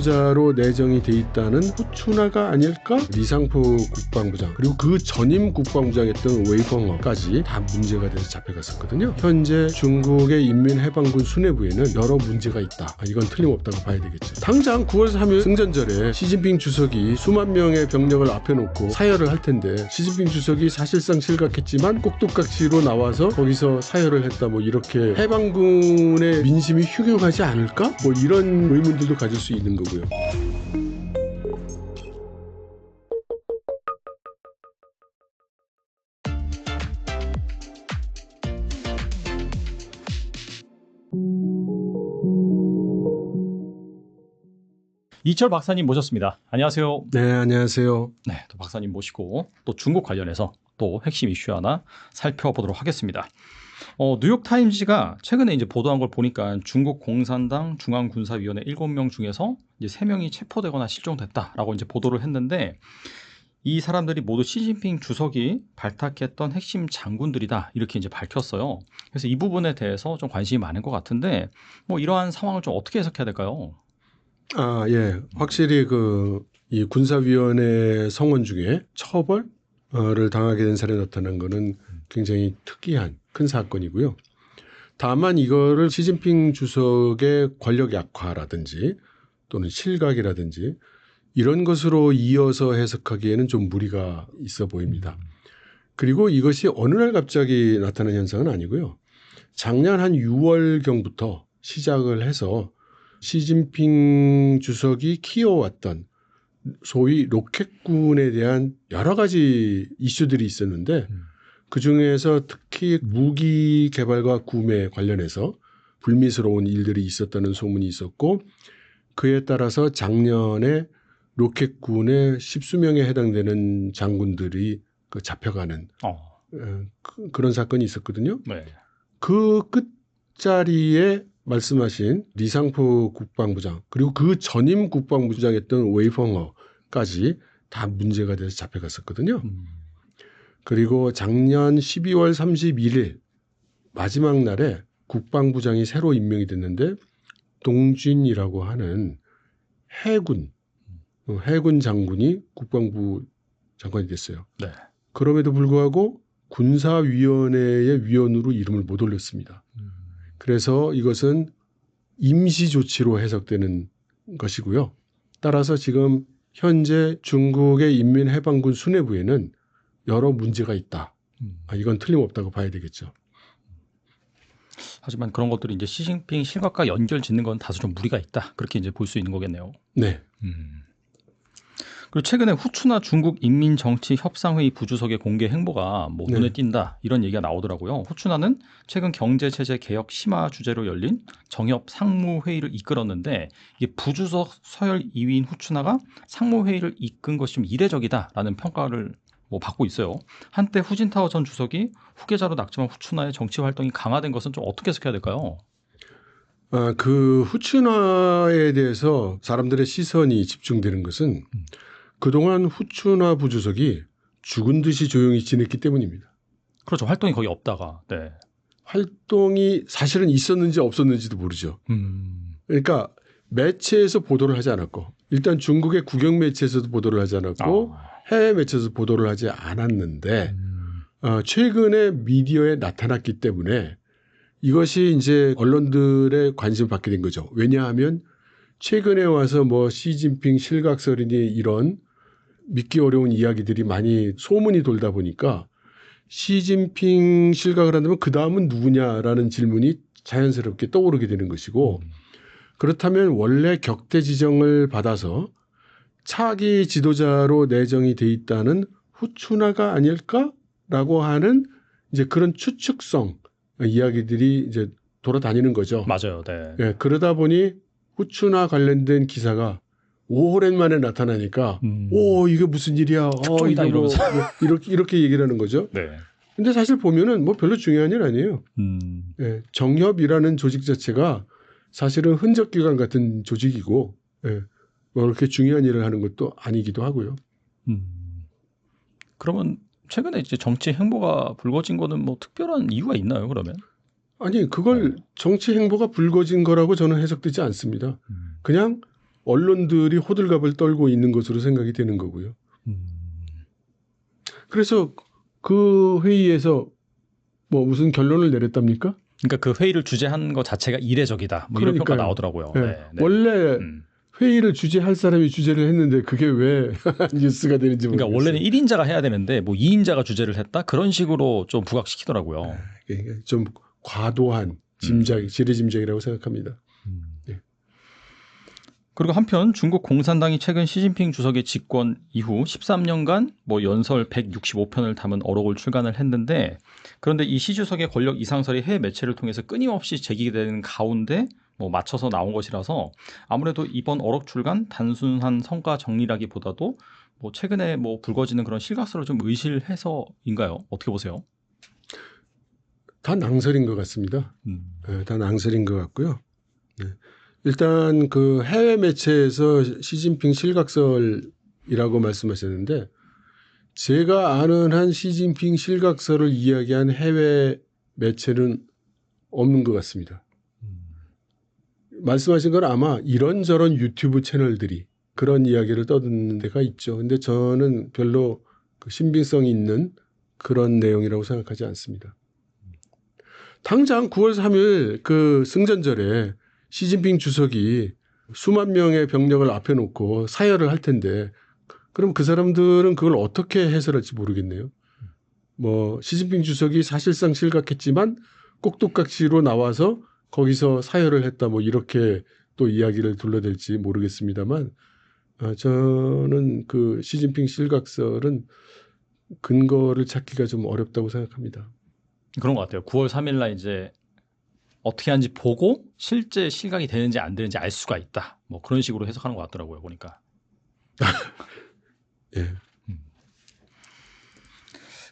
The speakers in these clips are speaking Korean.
자로 내정이 돼 있다는 후추나가 아닐까? 리상포 국방부장 그리고 그 전임 국방부장이었던 웨이펑어까지 다 문제가 돼서 잡혀갔었거든요. 현재 중국의 인민해방군 수뇌부에는 여러 문제가 있다. 이건 틀림없다고 봐야 되겠죠. 당장 9월 3일 승전절에 시진핑 주석이 수만 명의 병력을 앞에 놓고 사열을 할 텐데 시진핑 주석이 사실상 실각했지만 꼭두각시로 나와서 거기서 사열을 했다. 뭐 이렇게 해방군의 민심이 흉흉하지 않을까? 뭐 이런 의문들도 가질 수 있는 거고요. 2철 박사님 모셨습니다. 안녕하세요. 네, 안녕하세요. 네, 또 박사님 모시고 또 중국 관련해서 또 핵심 이슈 하나 살펴보도록 하겠습니다. 뉴욕타임즈가 최근에 이제 보도한 걸 보니까 중국 공산당 중앙군사위원회 7명 중에서 이제 3명이 체포되거나 실종됐다라고 이제 보도를 했는데 이 사람들이 모두 시진핑 주석이 발탁했던 핵심 장군들이다 이렇게 이제 밝혔어요. 그래서 이 부분에 대해서 좀 관심이 많은 것 같은데 뭐 이러한 상황을 좀 어떻게 해석해야 될까요? 예. 확실히 이 군사위원회 성원 중에 처벌을 당하게 된 사례가 나타난 거는 굉장히 특이한 큰 사건이고요. 다만 이거를 시진핑 주석의 권력 약화라든지 또는 실각이라든지 이런 것으로 이어서 해석하기에는 좀 무리가 있어 보입니다. 그리고 이것이 어느 날 갑자기 나타난 현상은 아니고요. 작년 한 6월경부터 시작을 해서 시진핑 주석이 키워왔던 소위 로켓군에 대한 여러 가지 이슈들이 있었는데 그중에서 특히 무기 개발과 구매 관련해서 불미스러운 일들이 있었다는 소문이 있었고 그에 따라서 작년에 로켓군의 10수명에 해당되는 장군들이 잡혀가는 그런 사건이 있었거든요. 네. 그 끝자리에 말씀하신 리상포 국방부장 그리고 그 전임 국방부장이었던 웨이펑어까지 다 문제가 돼서 잡혀갔었거든요. 그리고 작년 12월 31일 마지막 날에 국방부장이 새로 임명이 됐는데 동준이라고 하는 해군 장군이 국방부 장관이 됐어요. 네. 그럼에도 불구하고 군사위원회의 위원으로 이름을 못 올렸습니다. 그래서 이것은 임시 조치로 해석되는 것이고요. 따라서 지금 현재 중국의 인민해방군 수뇌부에는 여러 문제가 있다. 이건 틀림없다고 봐야 되겠죠. 하지만 그런 것들이 이제 시진핑 실각과 연결 짓는 건 다소 좀 무리가 있다. 그렇게 이제 볼 수 있는 거겠네요. 네. 그리고 최근에 후추나 중국 인민정치협상회의 부주석의 공개 행보가 뭐 눈에 띈다 이런 얘기가 나오더라고요. 후추나는 최근 경제체제 개혁 심화 주제로 열린 정협 상무회의를 이끌었는데 이게 부주석 서열 2위인 후추나가 상무회의를 이끈 것이 좀 이례적이다라는 평가를 뭐 받고 있어요. 한때 후진타오 전 주석이 후계자로 낙점한 후추나의 정치 활동이 강화된 것은 좀 어떻게 해석해야 될까요? 그 후추나에 대해서 사람들의 시선이 집중되는 것은 그동안 후추나 부주석이 죽은 듯이 조용히 지냈기 때문입니다. 그렇죠. 활동이 거의 없다가. 네. 활동이 사실은 있었는지 없었는지도 모르죠. 그러니까 매체에서 보도를 하지 않았고 일단 중국의 국영 매체에서도 보도를 하지 않았고 해외 매체에서 보도를 하지 않았는데 최근에 미디어에 나타났기 때문에 이것이 이제 언론들의 관심을 받게 된 거죠. 왜냐하면 최근에 와서 뭐 시진핑 실각설이니 이런 믿기 어려운 이야기들이 많이 소문이 돌다 보니까 시진핑 실각을 한다면 그 다음은 누구냐라는 질문이 자연스럽게 떠오르게 되는 것이고 그렇다면 원래 격퇴 지정을 받아서 차기 지도자로 내정이 돼 있다는 후추나가 아닐까라고 하는 이제 그런 추측성 이야기들이 이제 돌아다니는 거죠. 맞아요. 네. 예, 그러다 보니 후추나 관련된 기사가 오랜만에 나타나니까 이게 무슨 일이야? 특종이다 이러면서 이렇게 얘기를 하는 거죠. 네. 근데 사실 보면은 뭐 별로 중요한 일 아니에요. 예, 정협이라는 조직 자체가 사실은 흔적기관 같은 조직이고 예, 뭐 그렇게 중요한 일을 하는 것도 아니기도 하고요. 그러면 최근에 이제 정치 행보가 불거진 거는 뭐 특별한 이유가 있나요? 그러면? 아니 그걸 정치 행보가 불거진 거라고 저는 해석되지 않습니다. 그냥 언론들이 호들갑을 떨고 있는 것으로 생각이 되는 거고요. 그래서 그 회의에서 뭐 무슨 결론을 내렸답니까? 그러니까 그 회의를 주재한 것 자체가 이례적이다. 뭐 이런 평가 그러니까요. 나오더라고요. 네. 네, 네. 원래 회의를 주재할 사람이 주재를 했는데 그게 왜 뉴스가 되는지 모르겠어요. 그러니까 원래는 1인자가 해야 되는데 뭐 2인자가 주재를 했다? 그런 식으로 좀 부각시키더라고요. 그러니까 좀 과도한 지레짐작이라고 생각합니다. 네. 그리고 한편 중국 공산당이 최근 시진핑 주석의 집권 이후 13년간 뭐 연설 165편을 담은 어록을 출간을 했는데, 그런데 이 시 주석의 권력 이상설이 해외 매체를 통해서 끊임없이 제기되는 가운데 뭐 맞춰서 나온 것이라서 아무래도 이번 어록 출간 단순한 성과 정리라기보다도 뭐 최근에 뭐 불거지는 그런 실각설을 좀 의실해서인가요? 어떻게 보세요? 다 낭설인 것 같습니다. 네, 다 낭설인 것 같고요. 네. 일단 그 해외 매체에서 시진핑 실각설이라고 말씀하셨는데, 제가 아는 한 시진핑 실각설을 이야기한 해외 매체는 없는 것 같습니다. 말씀하신 건 아마 이런저런 유튜브 채널들이 그런 이야기를 떠드는 데가 있죠. 근데 저는 별로 그 신빙성이 있는 그런 내용이라고 생각하지 않습니다. 당장 9월 3일 그 승전절에 시진핑 주석이 수만 명의 병력을 앞에 놓고 사열을 할 텐데, 그럼 그 사람들은 그걸 어떻게 해설할지 모르겠네요. 뭐 시진핑 주석이 사실상 실각했지만 꼭두각시로 나와서 거기서 사열을 했다, 뭐 이렇게 또 이야기를 둘러댈지 모르겠습니다만, 저는 그 시진핑 실각설은 근거를 찾기가 좀 어렵다고 생각합니다. 그런 것 같아요. 9월 3일 날 이제 어떻게 하는지 보고 실제 실각이 되는지 안 되는지 알 수가 있다. 뭐 그런 식으로 해석하는 것 같더라고요, 보니까. 예.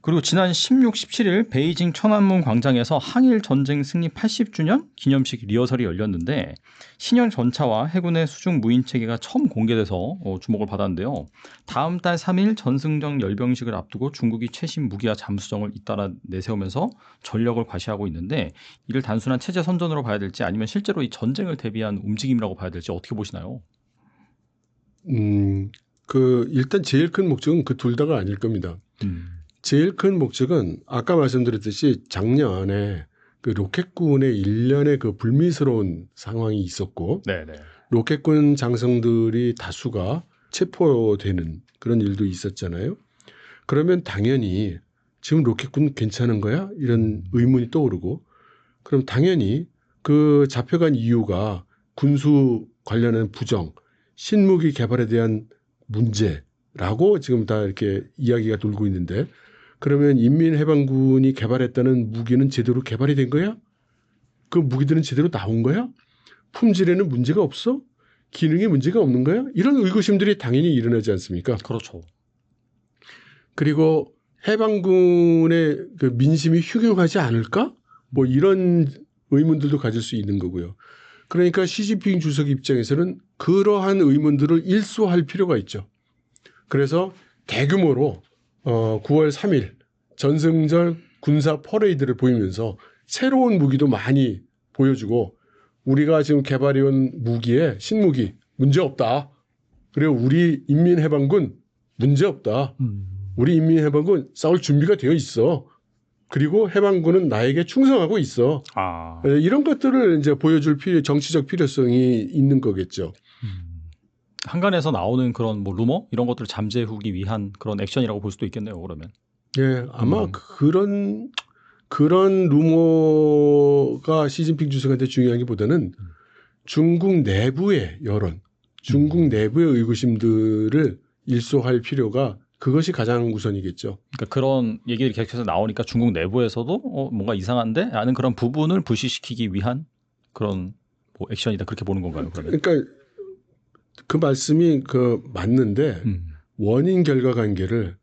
그리고 지난 16, 17일 베이징 천안문 광장에서 항일 전쟁 승리 80주년 기념식 리허설이 열렸는데, 신형 전차와 해군의 수중 무인 체계가 처음 공개돼서 주목을 받았는데요. 다음 달 3일 전승정 열병식을 앞두고 중국이 최신 무기와 잠수정을 잇따라 내세우면서 전력을 과시하고 있는데, 이를 단순한 체제 선전으로 봐야 될지 아니면 실제로 이 전쟁을 대비한 움직임이라고 봐야 될지 어떻게 보시나요? 그 일단 제일 큰 목적은 그 둘 다가 아닐 겁니다. 제일 큰 목적은 아까 말씀드렸듯이 작년에 그 로켓군의 일련의 그 불미스러운 상황이 있었고, 네네. 로켓군 장성들이 다수가 체포되는 그런 일도 있었잖아요. 그러면 당연히 지금 로켓군 괜찮은 거야? 이런 의문이 떠오르고, 그럼 당연히 그 잡혀간 이유가 군수 관련한 부정, 신무기 개발에 대한 문제라고 지금 다 이렇게 이야기가 돌고 있는데, 그러면 인민해방군이 개발했다는 무기는 제대로 개발이 된 거야? 그 무기들은 제대로 나온 거야? 품질에는 문제가 없어? 기능에 문제가 없는 거야? 이런 의구심들이 당연히 일어나지 않습니까? 그렇죠. 그리고 해방군의 그 민심이 흉흉하지 않을까? 뭐 이런 의문들도 가질 수 있는 거고요. 그러니까 시진핑 주석 입장에서는 그러한 의문들을 일소할 필요가 있죠. 그래서 대규모로 9월 3일 전승절 군사 퍼레이드를 보이면서 새로운 무기도 많이 보여주고, 우리가 지금 개발해온 무기에 신무기 문제없다. 그리고 우리 인민해방군 문제없다. 우리 인민해방군 싸울 준비가 되어 있어. 그리고 해방군은 나에게 충성하고 있어. 이런 것들을 이제 보여줄 정치적 필요성이 있는 거겠죠. 한간에서 나오는 그런 뭐 루머 이런 것들을 잠재우기 위한 그런 액션이라고 볼 수도 있겠네요. 그러면. 예, 아마 그런 루머가 시진핑 주석한테 중요하기보다는 중국 내부의 여론, 중국 내부의 의구심들을 일소할 필요가, 그것이 가장 우선이겠죠. 그러니까 그런 얘기들이 계속해서 나오니까 중국 내부에서도 뭔가 이상한데? 라는 그런 부분을 불식시키기 위한 그런 뭐 액션이다. 그렇게 보는 건가요? 그러면? 그러니까 그 말씀이 맞는데 원인 결과 관계를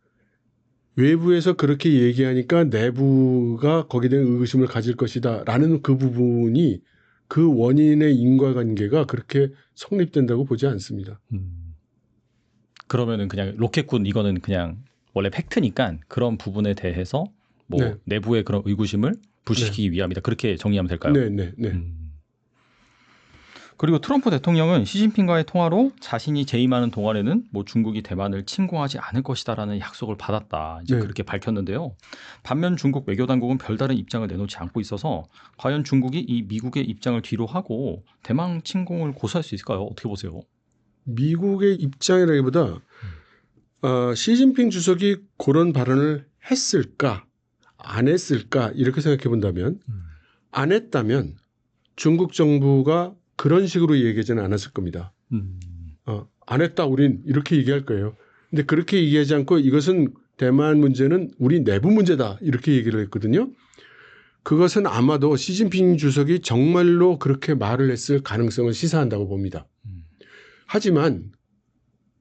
외부에서 그렇게 얘기하니까 내부가 거기에 대한 의구심을 가질 것이다 라는 그 부분이, 그 원인의 인과관계가 그렇게 성립된다고 보지 않습니다. 그러면은 그냥 로켓군 이거는 그냥 원래 팩트니까 그런 부분에 대해서 뭐 네. 내부의 그런 의구심을 불식시키기 위함이다. 그렇게 정리하면 될까요? 네. 그리고 트럼프 대통령은 시진핑과의 통화로 자신이 재임하는 동안에는 뭐 중국이 대만을 침공하지 않을 것이다라는 약속을 받았다. 이제 네. 그렇게 밝혔는데요. 반면 중국 외교 당국은 별다른 입장을 내놓지 않고 있어서 과연 중국이 이 미국의 입장을 뒤로 하고 대만 침공을 고수할 수 있을까요? 어떻게 보세요? 미국의 입장이라기보다 시진핑 주석이 그런 발언을 했을까 안 했을까 이렇게 생각해 본다면 안 했다면 중국 정부가 그런 식으로 얘기하지는 않았을 겁니다. 안 했다 우린 이렇게 얘기할 거예요. 근데 그렇게 얘기하지 않고 이것은 대만 문제는 우리 내부 문제다 이렇게 얘기를 했거든요. 그것은 아마도 시진핑 주석이 정말로 그렇게 말을 했을 가능성을 시사한다고 봅니다. 하지만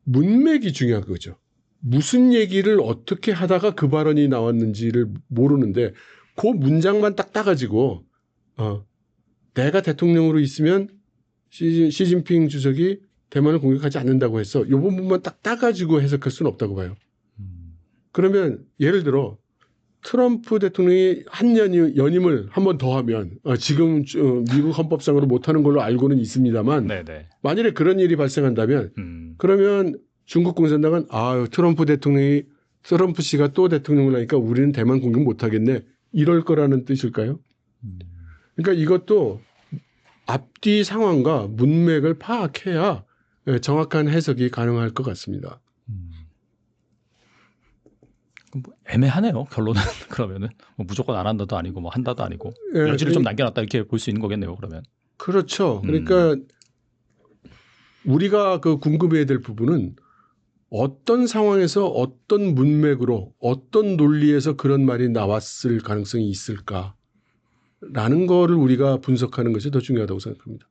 문맥이 중요한 거죠. 무슨 얘기를 어떻게 하다가 그 발언이 나왔는지를 모르는데 그 문장만 딱 따가지고 내가 대통령으로 있으면 시진핑 주석이 대만을 공격하지 않는다고 해서 이 부분만 딱 따가지고 해석할 수는 없다고 봐요. 그러면 예를 들어 트럼프 대통령이 한 연임을 한 번 더 하면 지금 미국 헌법상으로 못하는 걸로 알고는 있습니다만 네네. 만일에 그런 일이 발생한다면 그러면 중국 공산당은 트럼프 씨가 또 대통령을 하니까 우리는 대만 공격 못하겠네 이럴 거라는 뜻일까요? 그러니까 이것도 앞뒤 상황과 문맥을 파악해야 정확한 해석이 가능할 것 같습니다. 뭐 애매하네요. 결론은 그러면은 뭐 무조건 안 한다도 아니고 뭐 한다도 아니고 여지를 좀 남겨놨다 이렇게 볼 수 있는 거겠네요. 그러면 그렇죠. 그러니까 우리가 그 궁금해야 될 부분은 어떤 상황에서 어떤 문맥으로 어떤 논리에서 그런 말이 나왔을 가능성이 있을까라는 거를 우리가 분석하는 것이 더 중요하다고 생각합니다.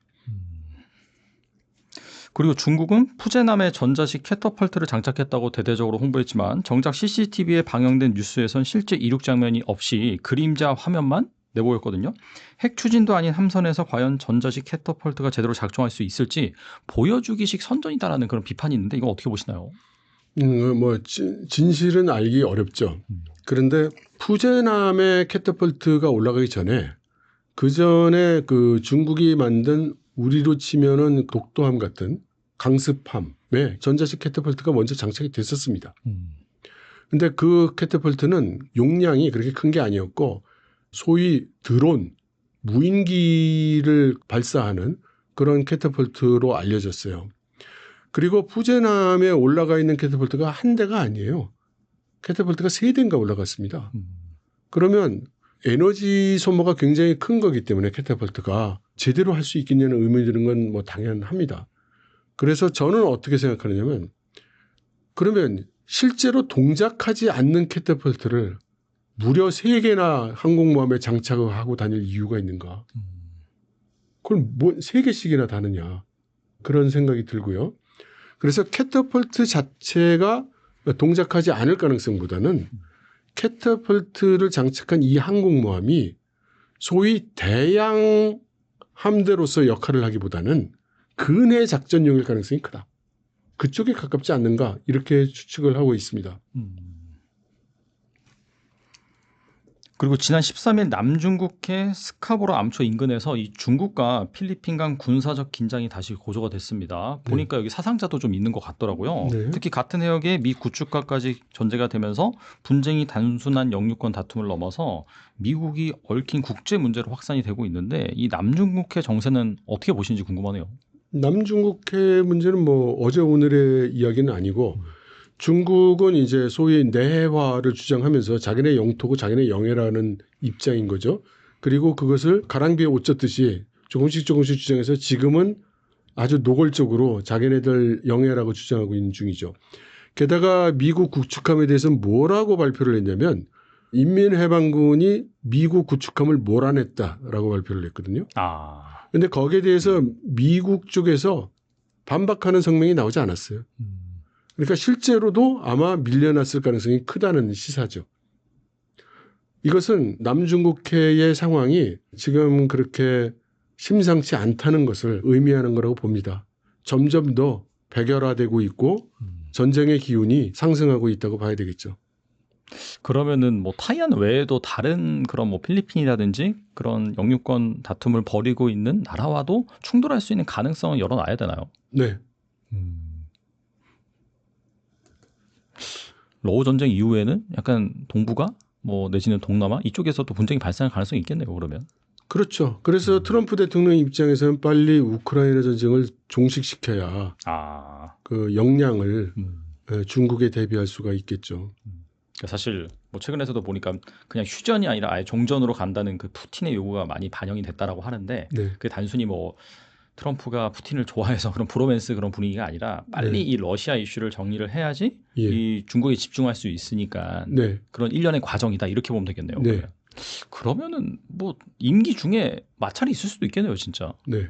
그리고 중국은 푸제남에 전자식 캐터펄트를 장착했다고 대대적으로 홍보했지만 정작 CCTV에 방영된 뉴스에선 실제 이륙 장면이 없이 그림자 화면만 내보였거든요. 핵 추진도 아닌 함선에서 과연 전자식 캐터펄트가 제대로 작동할 수 있을지 보여주기식 선전이다라는 그런 비판이 있는데 이거 어떻게 보시나요? 진실은 알기 어렵죠. 그런데 푸제남의 캐터펄트가 올라가기 전에 그 전에 그 중국이 만든 우리로 치면은 독도함 같은 강습함에 전자식 캐터펄트가 먼저 장착이 됐었습니다. 근데 그 캐터펄트는 용량이 그렇게 큰 게 아니었고 소위 드론, 무인기를 발사하는 그런 캐터펄트로 알려졌어요. 그리고 푸제남에 올라가 있는 캐터펄트가 한 대가 아니에요. 캐터펄트가 3대인가 올라갔습니다. 그러면 에너지 소모가 굉장히 큰 거기 때문에 캐터펄트가 제대로 할 수 있겠냐는 의문이 드는 건 뭐 당연합니다. 그래서 저는 어떻게 생각하느냐면 그러면 실제로 동작하지 않는 캐터펄트를 무려 3개나 항공모함에 장착을 하고 다닐 이유가 있는가? 그걸 뭐 3개씩이나 다느냐? 그런 생각이 들고요. 그래서 캐터펄트 자체가 동작하지 않을 가능성보다는 캐터펄트를 장착한 이 항공모함이 소위 대양 함대로서 역할을 하기보다는 근해 작전용일 가능성이 크다. 그쪽에 가깝지 않는가 이렇게 추측을 하고 있습니다. 그리고 지난 13일 남중국해 스카보로 암초 인근에서 이 중국과 필리핀 간 군사적 긴장이 다시 고조가 됐습니다. 보니까 여기 사상자도 좀 있는 것 같더라고요. 네. 특히 같은 해역에 미 구축과까지 전제가 되면서 분쟁이 단순한 영유권 다툼을 넘어서 미국이 얽힌 국제 문제로 확산이 되고 있는데 이 남중국해 정세는 어떻게 보시는지 궁금하네요. 남중국해 문제는 뭐 어제 오늘의 이야기는 아니고 중국은 이제 소위 내해화를 주장하면서 자기네 영토고 자기네 영해라는 입장인 거죠. 그리고 그것을 가랑비에 옷 젖듯이 조금씩 주장해서 지금은 아주 노골적으로 자기네들 영해라고 주장하고 있는 중이죠. 게다가 미국 구축함에 대해서 뭐라고 발표를 했냐면 인민해방군이 미국 구축함을 몰아냈다라고 발표를 했거든요. 그런데 거기에 대해서 미국 쪽에서 반박하는 성명이 나오지 않았어요. 그러니까 실제로도 아마 밀려났을 가능성이 크다는 시사죠. 이것은 남중국해의 상황이 지금 그렇게 심상치 않다는 것을 의미하는 거라고 봅니다. 점점 더 백열화되고 있고 전쟁의 기운이 상승하고 있다고 봐야 되겠죠. 그러면은 뭐 타이완 외에도 다른 그런 뭐 필리핀이라든지 그런 영유권 다툼을 벌이고 있는 나라와도 충돌할 수 있는 가능성은 열어놔야 되나요? 네. 러우 전쟁 이후에는 약간 동북아 뭐 내지는 동남아 이쪽에서도 분쟁이 발생할 가능성이 있겠네요. 그러면. 그렇죠. 그래서 트럼프 대통령 입장에서는 빨리 우크라이나 전쟁을 종식시켜야 아, 그 역량을 중국에 대비할 수가 있겠죠. 그러니까 사실 뭐 최근에서도 보니까 그냥 휴전이 아니라 아예 종전으로 간다는 그 푸틴의 요구가 많이 반영이 됐다라고 하는데 네. 그게 단순히 뭐 트럼프가 푸틴을 좋아해서 그런 브로맨스 그런 분위기가 아니라 빨리 네. 이 러시아 이슈를 정리를 해야지 예. 이 중국에 집중할 수 있으니까 네. 그런 일련의 과정이다 이렇게 보면 되겠네요. 네. 그러면은 뭐 임기 중에 마찰이 있을 수도 있겠네요, 진짜. 네.